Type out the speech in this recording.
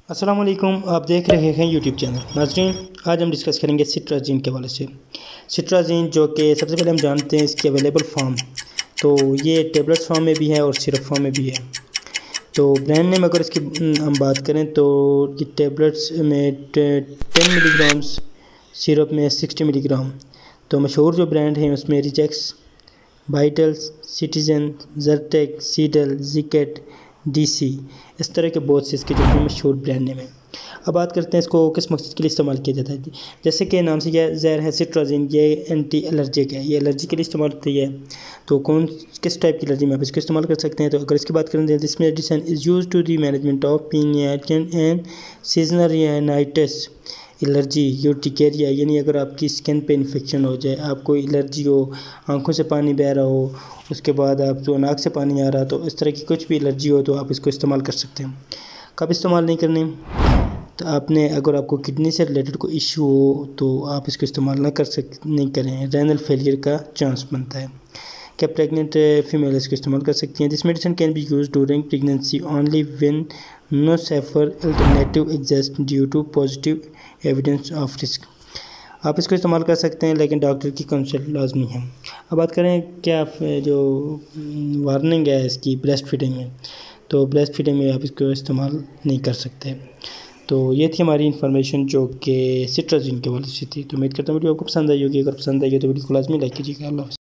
السلام علیکم، آپ دیکھ رہے ہیں یوٹیوب چینل ناظرین۔ آج ہم ڈسکس کریں گے سٹرازین کے حوالے سے۔ سٹرازین جو کہ سب سے پہلے ہم جانتے ہیں اس کے اویلیبل فارم، تو یہ ٹیبلٹس فارم میں بھی ہے اور سیرپ فارم میں بھی ہے۔ تو برانڈ نیم اگر اس کی ہم بات کریں تو یہ ٹیبلٹس میں 10 ملی گرامز، سیرپ میں 60 ملی گرام۔ تو مشہور جو برانڈ ہیں اس میں ریجیکس، وائٹلز، سٹیزن، زرٹیک، سیڈل، زیکٹ، ڈی سی، اس طرح کے بہت سے اس کے جو مشہور برانڈ نیم ہیں۔ اب بات کرتے ہیں اس کو کس مقصد کے لیے استعمال کیا جاتا ہے۔ جیسے کہ نام سے یہ ظاہر ہے، سٹرازین یہ اینٹی الرجک ہے، یہ الرجی کے لیے استعمال ہوتی ہے۔ تو کس ٹائپ کی الرجی میں آپ اس کو استعمال کر سکتے ہیں؟ تو اگر اس کی بات کریں تو this medicine is use to the management of پینیاٹین and seasonal rhinitis allergy urticaria, یعنی اگر آپ کی اسکن پہ انفیکشن ہو جائے، آپ کو الرجی ہو، آنکھوں سے پانی بہہ رہا ہو، اس کے بعد آپ کو ناک سے پانی آ رہا، تو اس طرح کی کچھ بھی الرجی ہو تو آپ اس کو استعمال کر سکتے ہیں۔ کب استعمال نہیں کرنے؟ تو اگر آپ کو کڈنی سے ریلیٹڈ کوئی ایشو ہو تو آپ اس کو استعمال نہیں کریں، رینل فیلئر کا چانس بنتا ہے۔ کیا پریگننٹ فیمیل اس کو استعمال کر سکتی ہیں؟ This medicine can be use during pregnancy only when no safer alternative exist due to positive evidence of risk. آپ اس کو استعمال کر سکتے ہیں لیکن ڈاکٹر کی کنسلٹ لازمی ہے۔ اب بات کریں کیا جو وارننگ ہے اس کی بریسٹ فیڈنگ میں، تو بریسٹ فیڈنگ میں آپ اس کو استعمال نہیں کر سکتے۔ تو یہ تھی ہماری انفارمیشن جو کہ سٹرازین کے حوالے سے تھی۔ تو امید کرتا ہوں ویڈیو آپ کو پسند آئی ہوگی، اگر پسند آئی ہے تو ویڈیو کو لازمی لائک کیجیے گا۔ اللہ حافظ۔